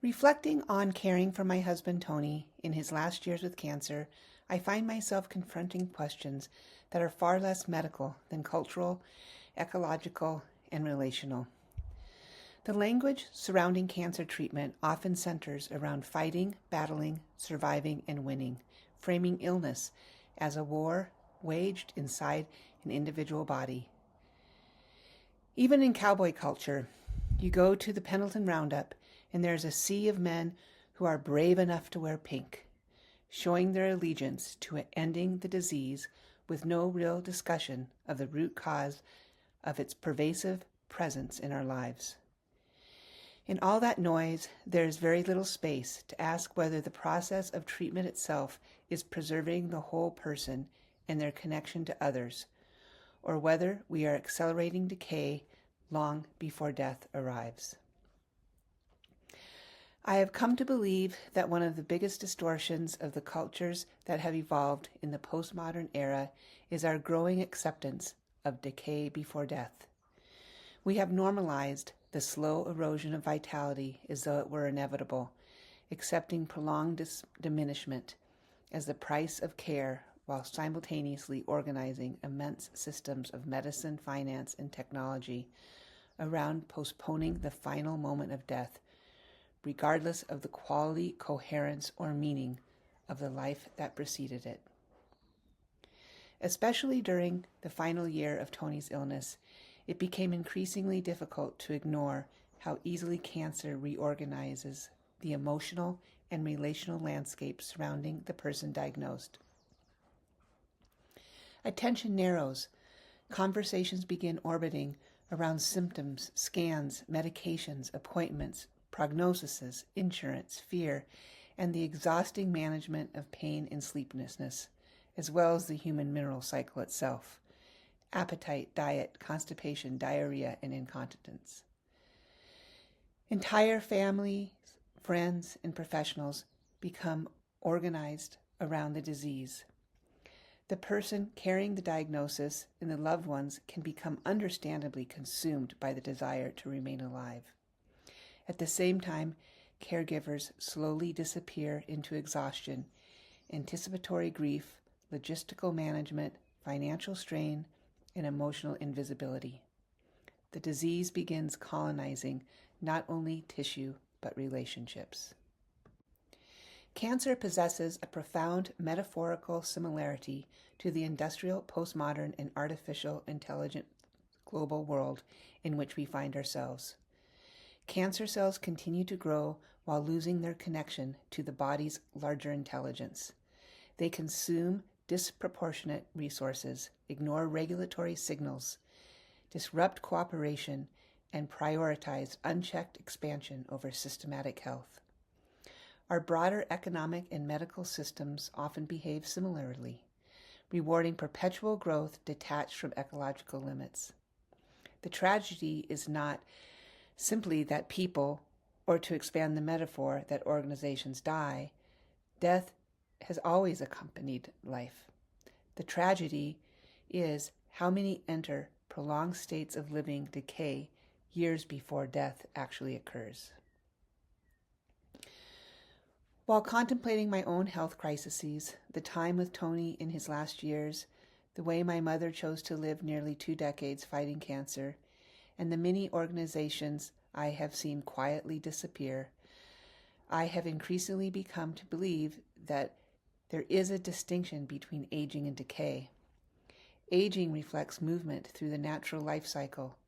Reflecting on caring for my husband Tony in his last years with cancer, I find myself confronting questions that are far less medical than cultural, ecological, and relational. The language surrounding cancer treatment often centers around fighting, battling, surviving, and winning, framing illness as a war waged inside an individual body. Even in cowboy culture, you go to the Pendleton Roundup and there's a sea of men who are brave enough to wear pink, showing their allegiance to ending the disease with no real discussion of the root cause of its pervasive presence in our lives. In all that noise, there is very little space to ask whether the process of treatment itself is preserving the whole person and their connection to others, or whether we are accelerating decay long before death arrives. I have come to believe that one of the biggest distortions of the cultures that have evolved in the postmodern era is our growing acceptance of decay before death. We have normalized the slow erosion of vitality as though it were inevitable, accepting prolonged diminishment as the price of care while simultaneously organizing immense systems of medicine, finance, and technology around postponing the final moment of death, regardless of the quality, coherence, or meaning of the life that preceded it. Especially during the final year of Tony's illness, it became increasingly difficult to ignore how easily cancer reorganizes the emotional and relational landscape surrounding the person diagnosed. Attention narrows. Conversations begin orbiting around symptoms, scans, medications, appointments, prognoses, insurance, fear, and the exhausting management of pain and sleeplessness, as well as the human mineral cycle itself: appetite, diet, constipation, diarrhea, and incontinence. Entire families, friends, and professionals become organized around the disease. The person carrying the diagnosis and the loved ones can become understandably consumed by the desire to remain alive. At the same time, caregivers slowly disappear into exhaustion, anticipatory grief, logistical management, financial strain, and emotional invisibility. The disease begins colonizing not only tissue, but relationships. Cancer possesses a profound metaphorical similarity to the industrial, postmodern, and artificial intelligent global world in which we find ourselves. Cancer cells continue to grow while losing their connection to the body's larger intelligence. They consume disproportionate resources, ignore regulatory signals, disrupt cooperation, and prioritize unchecked expansion over systematic health. Our broader economic and medical systems often behave similarly, rewarding perpetual growth detached from ecological limits. The tragedy is not simply that people, or to expand the metaphor, that organizations die. Death has always accompanied life. The tragedy is how many enter prolonged states of living decay years before death actually occurs. While contemplating my own health crises, the time with Tony in his last years, the way my mother chose to live nearly 2 decades fighting cancer, and the many organizations I have seen quietly disappear, I have increasingly become to believe that there is a distinction between aging and decay. Aging reflects movement through the natural life cycle.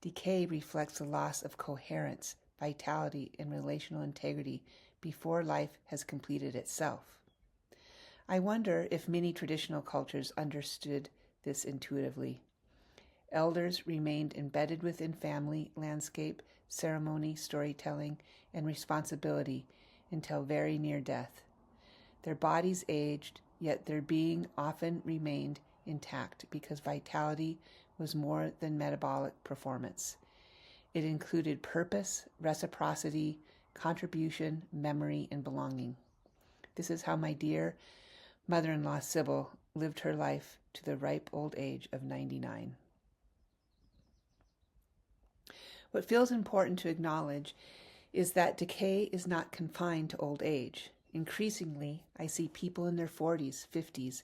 Decay reflects the loss of coherence, vitality, and relational integrity before life has completed itself. I wonder if many traditional cultures understood this intuitively. Elders remained embedded within family, landscape, ceremony, storytelling, and responsibility until very near death. Their bodies aged, yet their being often remained intact because vitality was more than metabolic performance. It included purpose, reciprocity, contribution, memory, and belonging. This is how my dear mother-in-law Sybil lived her life to the ripe old age of 99. What feels important to acknowledge is that decay is not confined to old age. Increasingly, I see people in their 40s, 50s,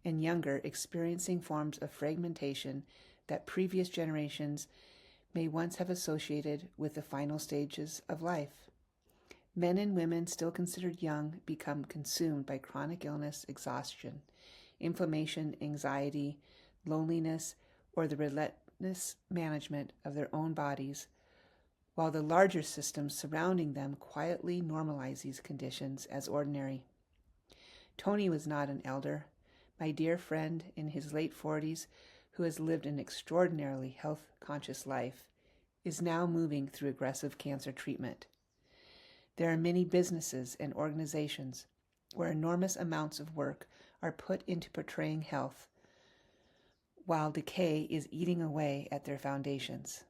and younger experiencing forms of fragmentation that previous generations may once have associated with the final stages of life. Men and women still considered young become consumed by chronic illness, exhaustion, inflammation, anxiety, loneliness, or the relentless management of their own bodies, while the larger systems surrounding them quietly normalize these conditions as ordinary. Tony was not an elder. My dear friend in his late 40s, who has lived an extraordinarily health-conscious life, is now moving through aggressive cancer treatment. There are many businesses and organizations where enormous amounts of work are put into portraying health, while decay is eating away at their foundations.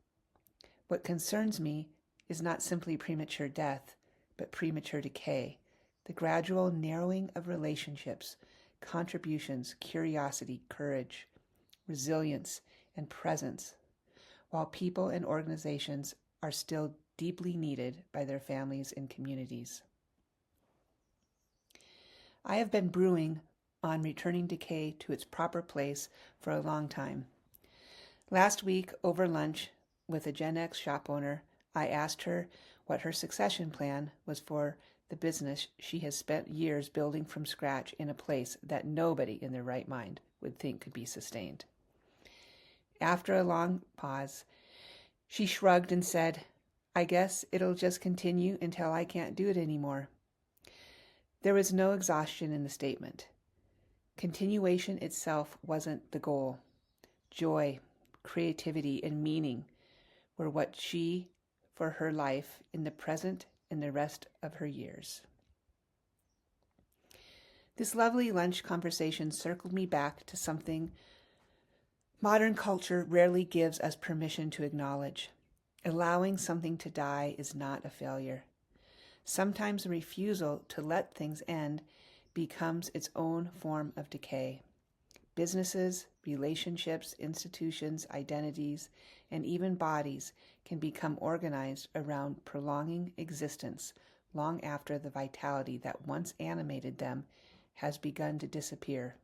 What concerns me is not simply premature death, but premature decay, the gradual narrowing of relationships, contributions, curiosity, courage, resilience, and presence, while people and organizations are still deeply needed by their families and communities. I have been brewing on returning decay to its proper place for a long time. Last week, over lunch with a Gen X shop owner, I asked her what her succession plan was for the business she has spent years building from scratch in a place that nobody in their right mind would think could be sustained. After a long pause, she shrugged and said, "I guess it'll just continue until I can't do it anymore." There was no exhaustion in the statement. Continuation itself wasn't the goal. Joy, creativity, and meaning were what she, for her life, in the present and the rest of her years. This lovely lunch conversation circled me back to something modern culture rarely gives us permission to acknowledge. Allowing something to die is not a failure. Sometimes a refusal to let things end becomes its own form of decay. Businesses, relationships, institutions, identities, and even bodies can become organized around prolonging existence long after the vitality that once animated them has begun to disappear.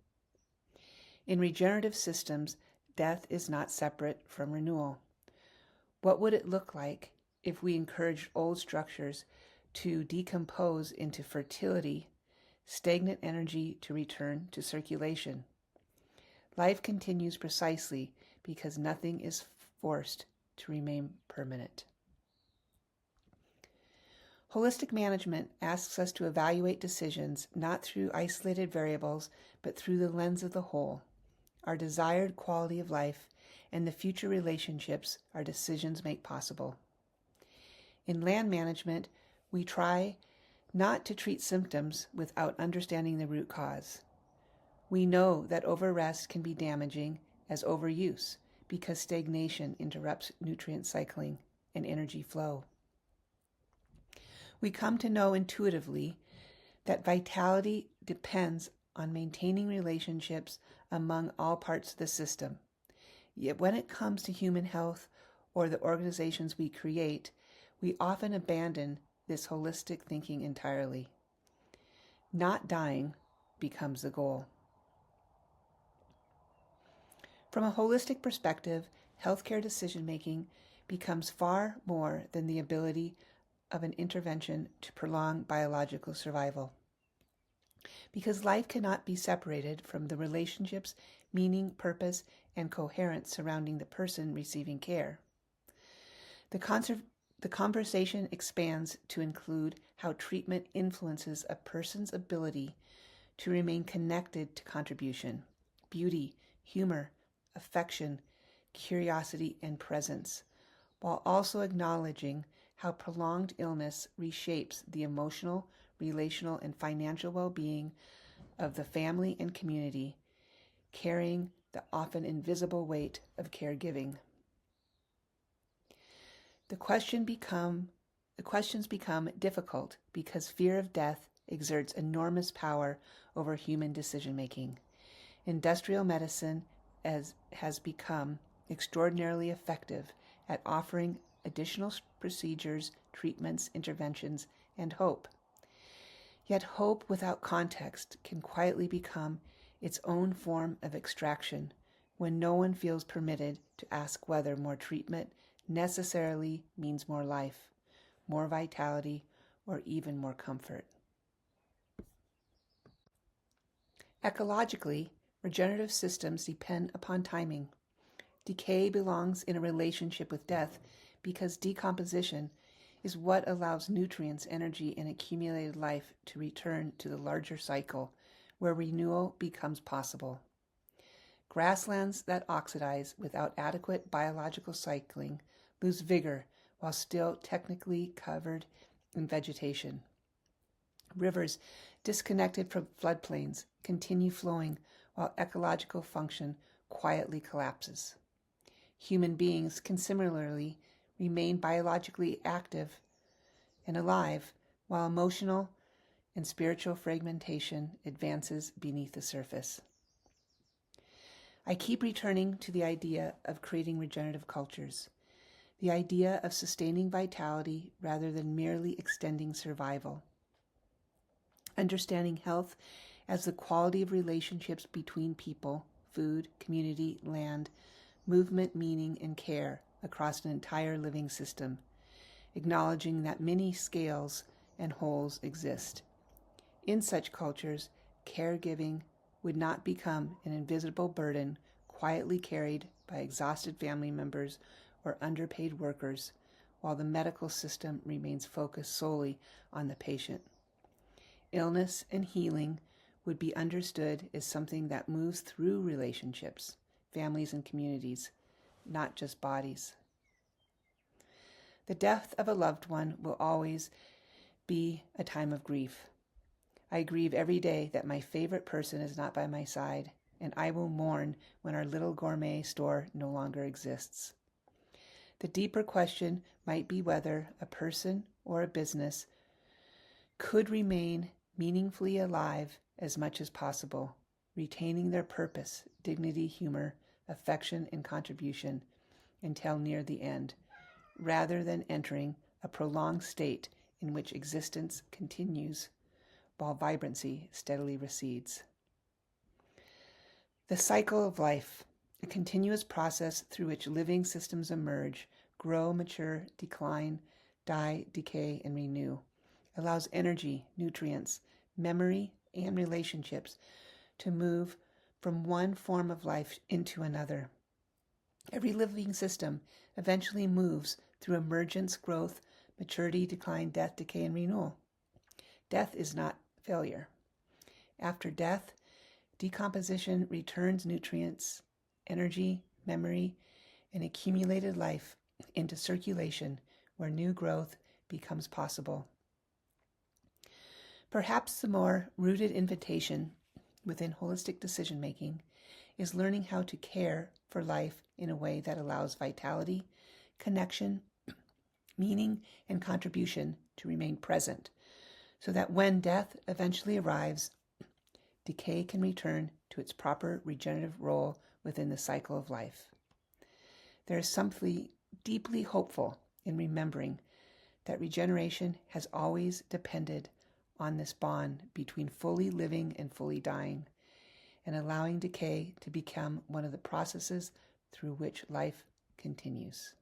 In regenerative systems, death is not separate from renewal. What would it look like if we encouraged old structures to decompose into fertility, stagnant energy to return to circulation? Life continues precisely because nothing is forced to remain permanent. Holistic management asks us to evaluate decisions not through isolated variables, but through the lens of the whole, our desired quality of life, and the future relationships our decisions make possible. In land management, we try not to treat symptoms without understanding the root cause. We know that overrest can be damaging as overuse because stagnation interrupts nutrient cycling and energy flow. We come to know intuitively that vitality depends on maintaining relationships among all parts of the system. Yet when it comes to human health or the organizations we create, we often abandon this holistic thinking entirely. Not dying becomes the goal. From a holistic perspective, healthcare decision-making becomes far more than the ability of an intervention to prolong biological survival. Because life cannot be separated from the relationships, meaning, purpose, and coherence surrounding the person receiving care. The conversation expands to include how treatment influences a person's ability to remain connected to contribution, beauty, humor, affection, curiosity, and presence, while also acknowledging how prolonged illness reshapes the emotional, relational, and financial well-being of the family and community, carrying the often invisible weight of caregiving. The questions become difficult because fear of death exerts enormous power over human decision-making. Industrial medicine has become extraordinarily effective at offering additional procedures, treatments, interventions, and hope. Yet hope without context can quietly become its own form of extraction when no one feels permitted to ask whether more treatment necessarily means more life, more vitality, or even more comfort. Ecologically, regenerative systems depend upon timing. Decay belongs in a relationship with death because decomposition is what allows nutrients, energy, and accumulated life to return to the larger cycle where renewal becomes possible. Grasslands that oxidize without adequate biological cycling lose vigor while still technically covered in vegetation. Rivers disconnected from floodplains continue flowing while ecological function quietly collapses. Human beings can similarly remain biologically active and alive while emotional and spiritual fragmentation advances beneath the surface. I keep returning to the idea of creating regenerative cultures, the idea of sustaining vitality rather than merely extending survival. Understanding health as the quality of relationships between people, food, community, land, movement, meaning, and care across an entire living system, acknowledging that many scales and wholes exist. In such cultures, caregiving would not become an invisible burden quietly carried by exhausted family members or underpaid workers, while the medical system remains focused solely on the patient. Illness and healing would be understood as something that moves through relationships, families, and communities, not just bodies. The death of a loved one will always be a time of grief. I grieve every day that my favorite person is not by my side, and I will mourn when our little gourmet store no longer exists. The deeper question might be whether a person or a business could remain meaningfully alive as much as possible, retaining their purpose, dignity, humor, affection, and contribution until near the end, rather than entering a prolonged state in which existence continues while vibrancy steadily recedes. The cycle of life, a continuous process through which living systems emerge, grow, mature, decline, die, decay, and renew, allows energy, nutrients, memory, and relationships to move from one form of life into another. Every living system eventually moves through emergence, growth, maturity, decline, death, decay, and renewal. Death is not failure. After death, decomposition returns nutrients, energy, memory, and accumulated life into circulation where new growth becomes possible. Perhaps the more rooted invitation within holistic decision-making is learning how to care for life in a way that allows vitality, connection, meaning, and contribution to remain present, so that when death eventually arrives, decay can return to its proper regenerative role within the cycle of life. There is something deeply hopeful in remembering that regeneration has always depended on this bond between fully living and fully dying, and allowing decay to become one of the processes through which life continues.